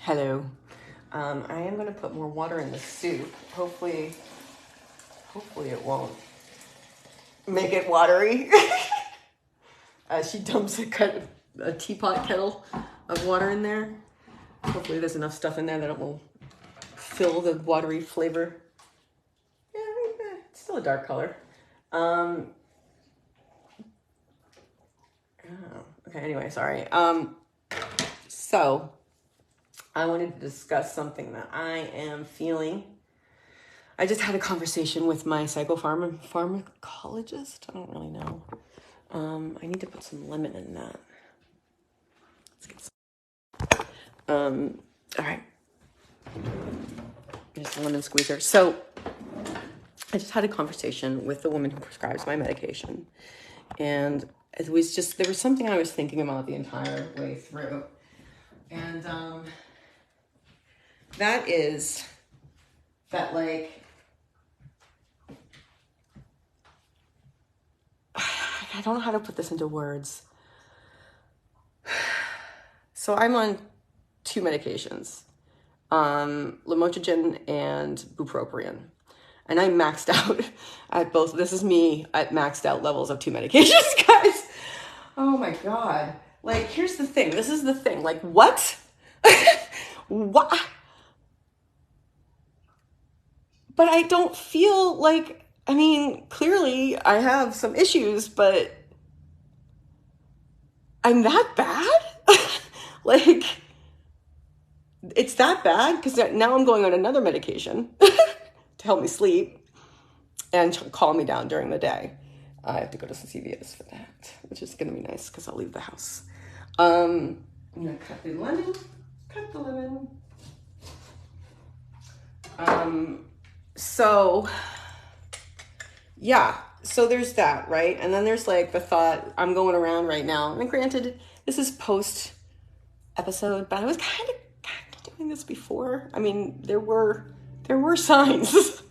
Hello. I am going to put more water in the soup. Hopefully it won't make it watery. She dumps a teapot kettle of water in there. Hopefully there's enough stuff in there that it will fill the watery flavor. Yeah, it's still a dark color. Okay, anyway, sorry. So I wanted to discuss something that I am feeling. I just had a conversation with my pharmacologist. I don't really know. I need to put some lemon in that. Let's get some. All right. Just a lemon squeezer. So I just had a conversation with the woman who prescribes my medication. And it was just, there was something I was thinking about the entire way through. And that is that, like, I don't know how to put this into words. So I'm on two medications, lamotrigine and bupropion. And I maxed out at both. This is me at maxed out levels of two medications, guys. Oh my God. Like, here's the thing. This is the thing. Like, what? What? But I don't feel like, I mean, clearly I have some issues, but I'm that bad? Like, it's that bad? Because now I'm going on another medication to help me sleep and calm me down during the day. I have to go to CVS for that, which is going to be nice because I'll leave the house. I'm going to cut the lemon. So, yeah. So there's that, right? And then there's like the thought, I'm going around right now. And granted, this is post episode, but I was kind of doing this before. I mean, there were signs.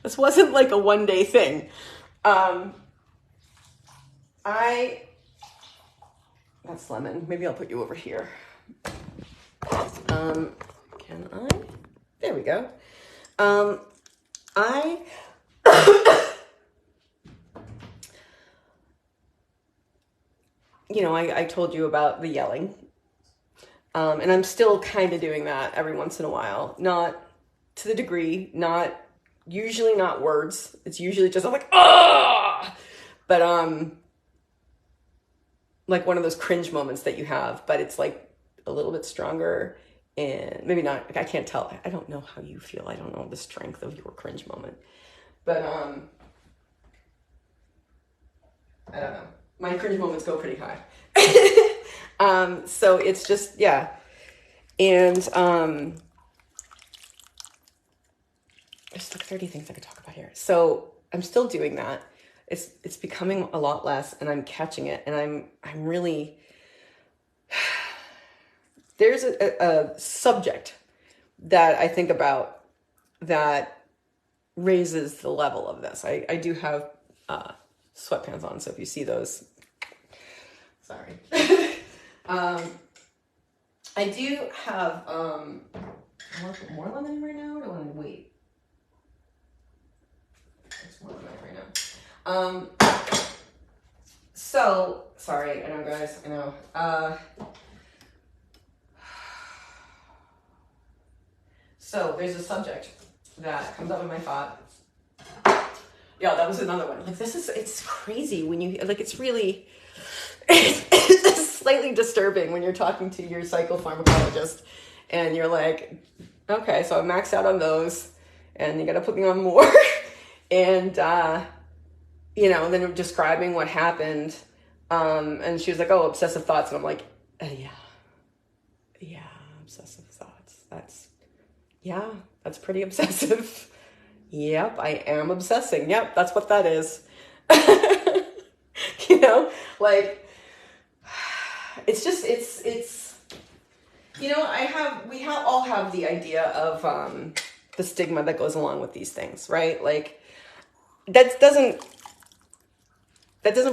This wasn't like a one day thing. That's lemon. Maybe I'll put you over here. Can I? There we go. I told you about the yelling. And I'm still kind of doing that every once in a while. Not to the degree, usually not words. It's usually just, I'm like, ah! But, like one of those cringe moments that you have, but it's like a little bit stronger and maybe not, like, I can't tell. I don't know how you feel. I don't know the strength of your cringe moment, but, I don't know. My cringe moments go pretty high. So it's just, yeah. And, there's like 30 things I could talk about here. So I'm still doing that. It's becoming a lot less and I'm catching it. And I'm really, there's a subject that I think about that raises the level of this. I do have, sweatpants on. So if you see those, sorry. I do have, I want to put more lemon in right now, or do I want to wait? There's more lemon right now. So, sorry, I know, guys, I know. So there's a subject that comes up in my thought. Yeah, that was another one. Like, it's crazy when you, like, it's really, it's slightly disturbing when you're talking to your psychopharmacologist and you're like, okay, so I maxed out on those and you got to put me on more. And, then they're describing what happened. And she was like, oh, obsessive thoughts. And I'm like, yeah, obsessive thoughts. That's pretty obsessive. Yep, I am obsessing. Yep, that's what that is. Like, it's just, all have the idea of the stigma that goes along with these things, right? Like, that doesn't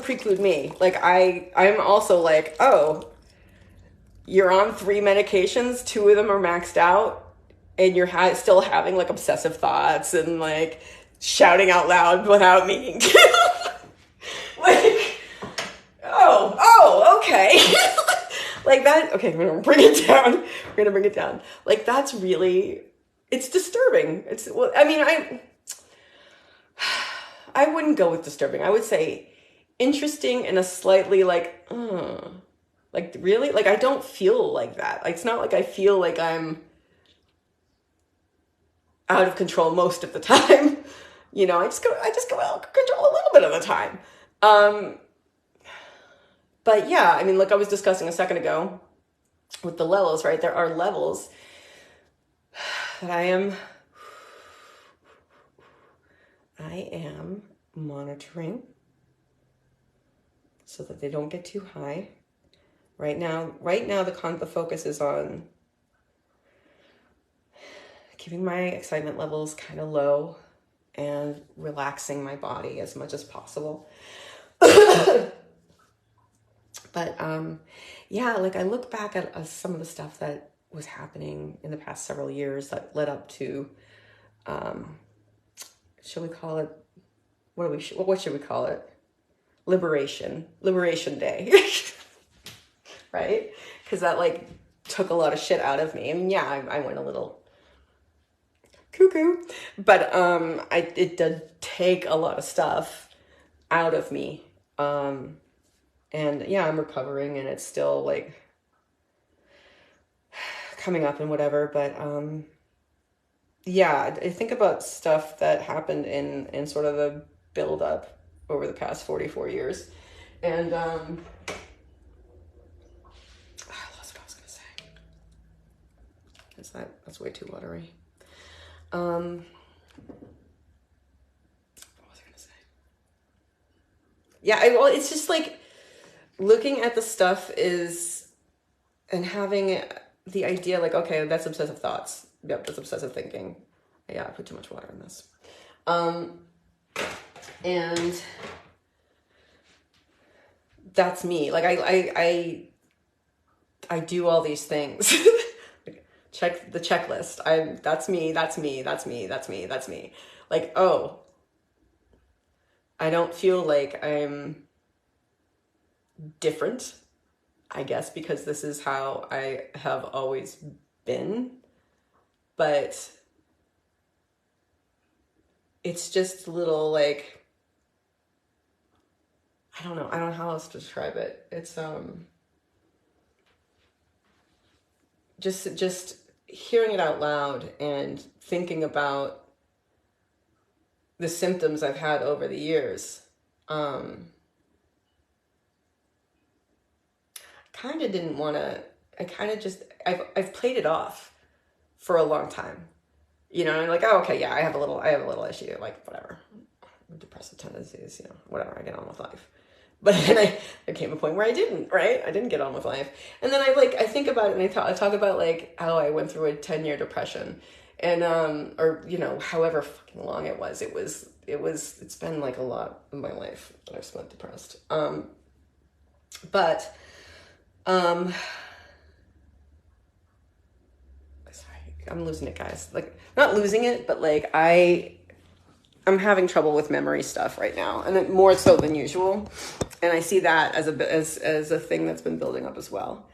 preclude me. Like, I'm also like, oh, you're on 3 medications, 2 of them are maxed out, and you're still having like obsessive thoughts and like shouting out loud without meaning to. Like, oh, okay. Like that, okay, we're gonna bring it down. We're gonna bring it down. Like, that's really, it's disturbing. It's, well, I mean, I wouldn't go with disturbing. I would say interesting and a slightly like really? Like, I don't feel like that. Like, it's not like I feel like I'm out of control most of the time. You know, I just go out of control a little bit of the time. But yeah, I mean, like I was discussing a second ago with the levels, right? There are levels that I am monitoring so that they don't get too high. Right now, the focus is on keeping my excitement levels kind of low and relaxing my body as much as possible. But yeah, like I look back at some of the stuff that was happening in the past several years that led up to, shall we call it, what should we call it? Liberation Day, right? Because that like took a lot of shit out of me. I mean, yeah, I went a little cuckoo, but it did take a lot of stuff out of me. And yeah, I'm recovering and it's still like coming up and whatever. But yeah, I think about stuff that happened in sort of the build up over the past 44 years. And I lost what I was going to say. That's way too watery. What was I going to say? Yeah, well, it's just like, looking at the stuff and having the idea like, okay, that's obsessive thoughts. Yep, that's obsessive thinking. Yeah, I put too much water in this. And that's me. Like I do all these things. Check the checklist. That's me. Like, oh, I don't feel like I'm different, I guess, because this is how I have always been. But it's just a little like, I don't know how else to describe it. It's just hearing it out loud and thinking about the symptoms I've had over the years. Kind of didn't want to, I've played it off for a long time, you know, and like, oh, okay, yeah, I have a little issue, like, whatever, depressive tendencies, you know, whatever, I get on with life. But then there came a point where I didn't get on with life. And then I think about it and I talk about like how I went through a 10-year depression and, or, you know, however fucking long it was, it's been like a lot of my life that I've spent depressed. But sorry, I'm losing it, guys. Like, not losing it, but like I'm having trouble with memory stuff right now, and more so than usual. And I see that as a thing that's been building up as well.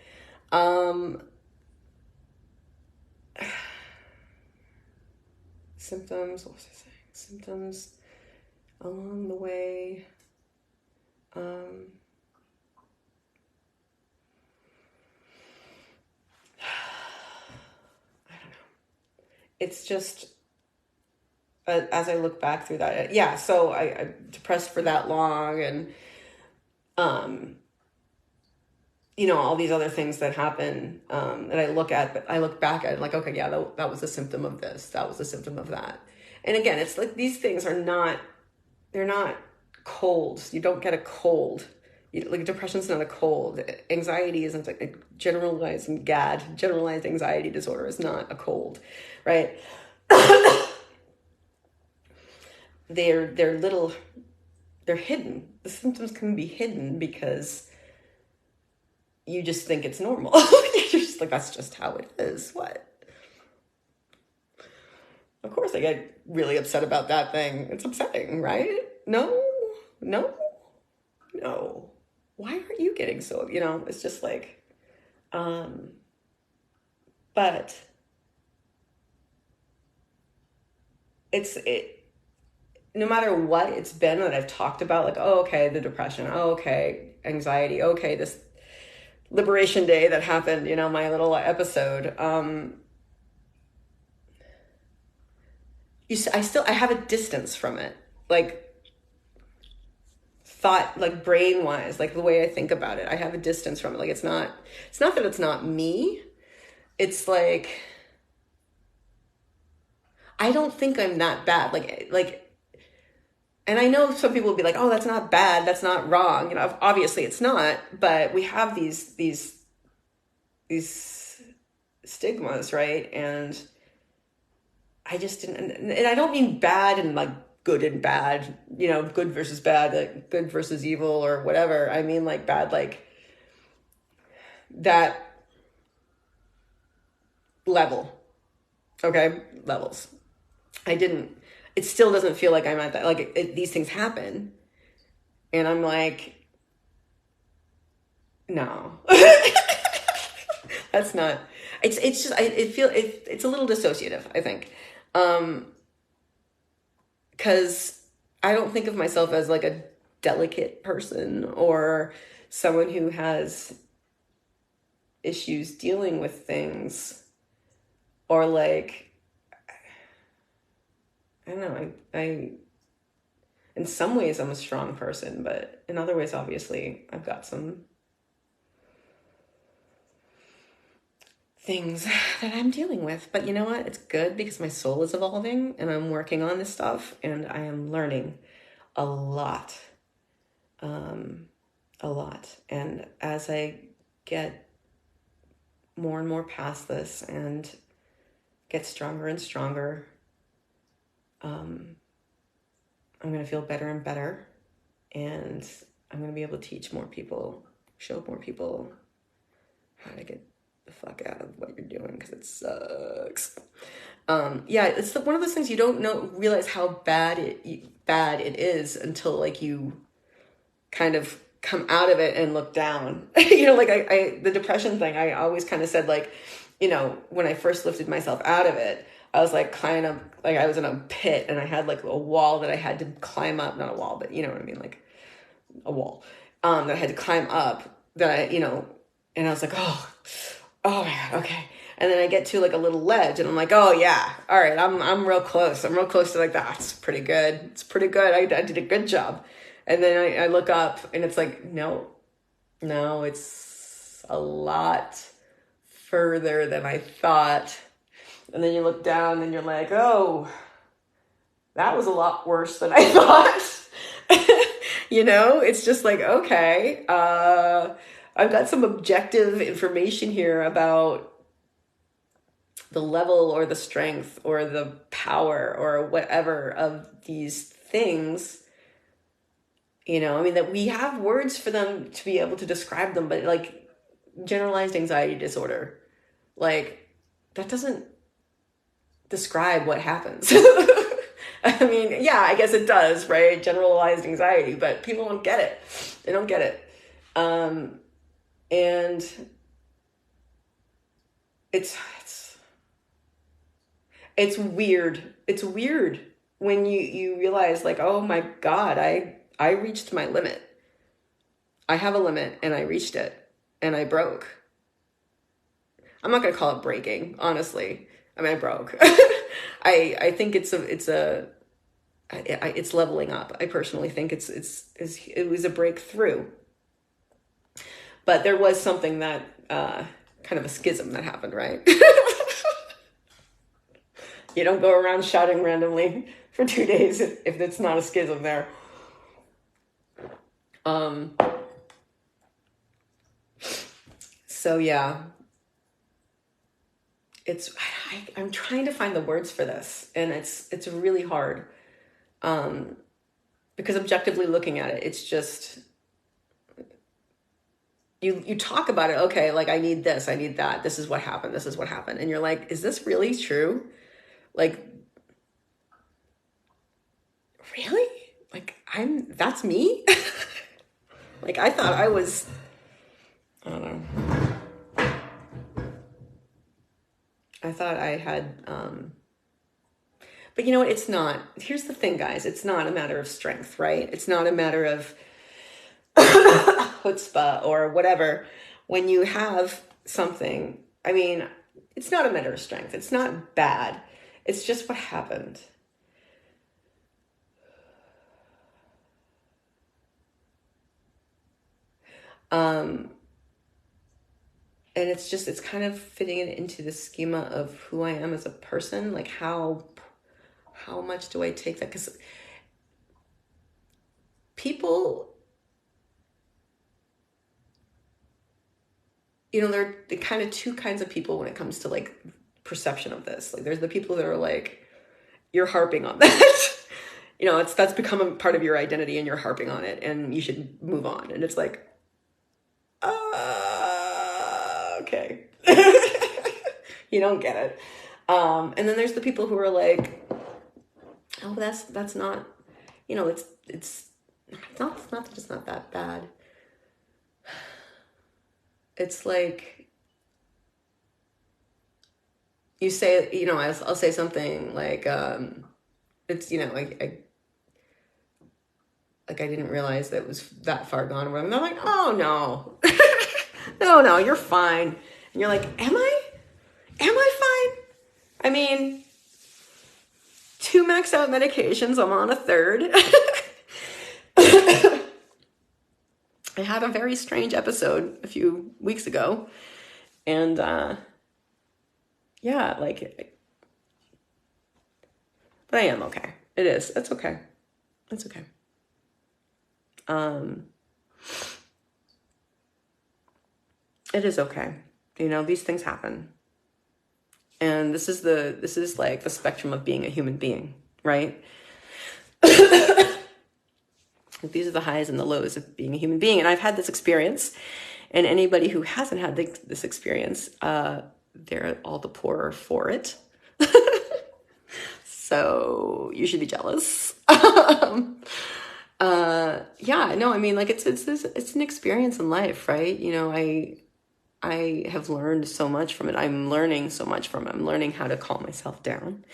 Symptoms. What was I saying? Symptoms along the way. I don't know. It's just, as I look back through that, yeah, so I'm depressed for that long and, you know, all these other things that happen, that I look back at like, okay, yeah, that was a symptom of this. That was a symptom of that. And again, it's like, these things they're not colds. You don't get a cold. Like, depression's not a cold. Anxiety isn't a generalized anxiety disorder is not a cold, right? They're hidden. The symptoms can be hidden because you just think it's normal. You just like, that's just how it is. What? Of course I get really upset about that thing. It's upsetting, right? No. Why aren't you getting so, it's just like, but no matter what it's been that I've talked about, like, oh, okay, the depression, oh, okay, anxiety, okay, this Liberation Day that happened, my little episode, I have a distance from it, like thought, like brain wise, like the way I think about it, I have a distance from it. Like it's not that it's not me. It's like, I don't think I'm that bad. Like, and I know some people will be like, oh, that's not bad. That's not wrong. Obviously it's not, but we have these stigmas, right? And I just didn't, and I don't mean bad and like good and bad, good versus bad, like good versus evil or whatever. I mean like bad, like that level. Okay. Levels. It still doesn't feel like I'm at that, like these things happen. And I'm like, no, that's not, it's just, it's a little dissociative, I think. Cause I don't think of myself as like a delicate person or someone who has issues dealing with things, or like, I don't know, I in some ways I'm a strong person, but in other ways, obviously, I've got some things that I'm dealing with. But you know what? It's good because my soul is evolving and I'm working on this stuff and I am learning a lot. And as I get more and more past this and get stronger and stronger, I'm going to feel better and better, and I'm going to be able to teach more people, show more people how to get the fuck out of what you're doing, because it sucks. Yeah, it's one of those things you don't realize how bad it is until like you kind of come out of it and look down. Like the depression thing, I always kind of said like, when I first lifted myself out of it, I was like kind of like I was in a pit and I had like a wall that I had to climb up, not a wall, but you know what I mean? Like a wall, that I had to climb up, that I, and I was like, oh my God. Okay. And then I get to like a little ledge and I'm like, oh yeah. All right. I'm real close. I'm real close to like that. It's pretty good. It's pretty good. I did a good job. And then I look up and it's like, no, it's a lot further than I thought. And then you look down and you're like, oh, that was a lot worse than I thought. It's just like, okay, I've got some objective information here about the level or the strength or the power or whatever of these things. That we have words for them to be able to describe them, but like generalized anxiety disorder, like that doesn't describe what happens. I mean, yeah, I guess it does, right? Generalized anxiety, but people don't get it. They don't get it. And it's weird. It's weird when you realize like, oh my God, I reached my limit. I have a limit and I reached it and I broke. I'm not going to call it breaking, honestly. I mean, I broke. I think it's leveling up. I personally think it was a breakthrough. But there was something that, kind of a schism that happened, right? You don't go around shouting randomly for 2 days if it's not a schism there. So yeah, I'm trying to find the words for this, and it's really hard, because objectively looking at it, it's just, you talk about it. Okay, like I need this, I need that. This is what happened. This is what happened. And you're like, is this really true? Like, really? Like that's me? Like I thought I was, I don't know. I thought I had, but you know what? It's not. Here's the thing, guys. It's not a matter of strength, right? It's not a matter of chutzpah or whatever. When you have something, I mean, it's not a matter of strength. It's not bad. It's just what happened. And it's kind of fitting it into the schema of who I am as a person. Like how much do I take that? Because people, you know, there are kind of two kinds of people when it comes to like perception of this. Like there's the people that are like, you're harping on that. You know, that's become a part of your identity and you're harping on it and you should move on. And it's like, okay. You don't get it. And then there's the people who are like, oh, that's not, you know, it's not that it's not that bad. It's like, you say, you know, I'll say something like, it's, you know, I didn't realize that it was that far gone. And they're like, oh no, no, you're fine. And you're like, am I fine? I mean, 2 maxed out medications. I'm on a 3rd. I had a very strange episode a few weeks ago. And, yeah, like, but I am okay. It is. It's okay. It's okay. It is okay. You know, these things happen. And this is like the spectrum of being a human being, right? These are the highs and the lows of being a human being. And I've had this experience. And anybody who hasn't had this experience, they're all the poorer for it. So you should be jealous. Yeah, no, I mean, like it's an experience in life, right? You know, I have learned so much from it. I'm learning so much from it. I'm learning how to calm myself down.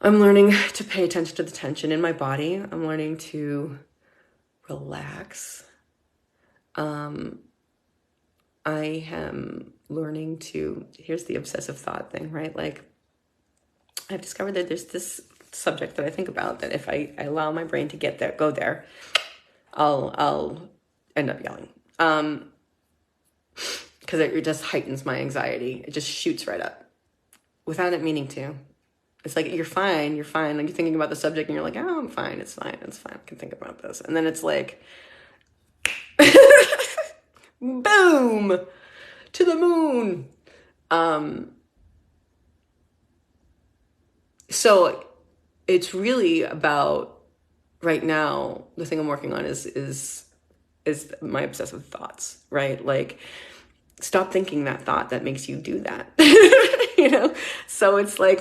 I'm learning to pay attention to the tension in my body. I'm learning to relax. I am learning to, here's the obsessive thought thing, right? Like I've discovered that there's this subject that I think about that if I allow my brain to go there, I'll end up yelling. Because it just heightens my anxiety. It just shoots right up without it meaning to. It's like, you're fine. Like you're thinking about the subject and you're like, oh, I'm fine. It's fine. I can think about this. And then it's like, boom, to the moon. So it's really about right now, the thing I'm working on is my obsessive thoughts, right? Like, stop thinking that thought that makes you do that. You know? So it's like,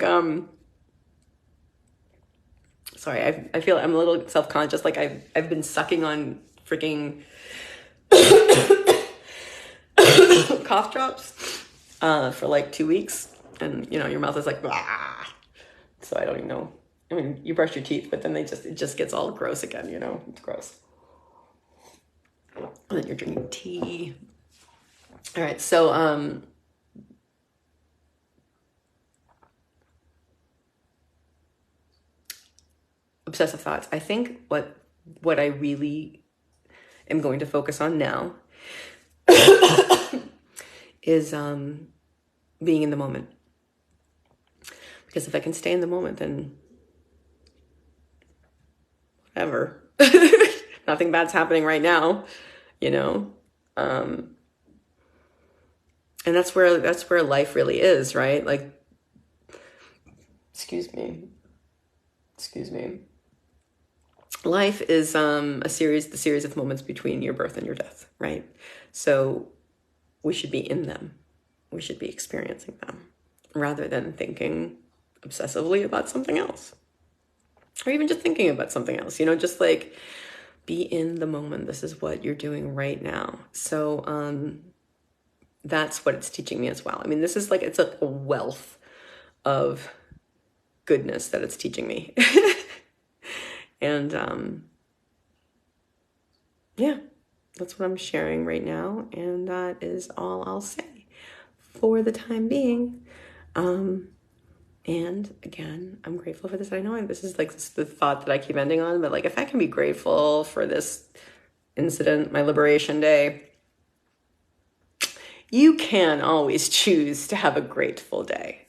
sorry, I feel I'm a little self-conscious. Like I've been sucking on freaking cough drops for like 2 weeks. And, you know, your mouth is like, blah. So I don't even know. I mean, you brush your teeth, but then it just gets all gross again, you know? It's gross. And then you're drinking tea. All right, so obsessive thoughts. I think what I really am going to focus on now is being in the moment. Because if I can stay in the moment, then whatever. Nothing bad's happening right now, you know? And that's where life really is, right? Like, excuse me. life is the series of moments between your birth and your death, right? So we should be in them. We should be experiencing them rather than thinking obsessively about something else, or even just thinking about something else, just like be in the moment. This is what you're doing right now. So that's what it's teaching me as well. I mean, this is it's like a wealth of goodness that it's teaching me. And yeah, that's what I'm sharing right now. And that is all I'll say for the time being. And again, I'm grateful for this. I know this is the thought that I keep ending on, but if I can be grateful for this incident, my Liberation Day, you can always choose to have a grateful day.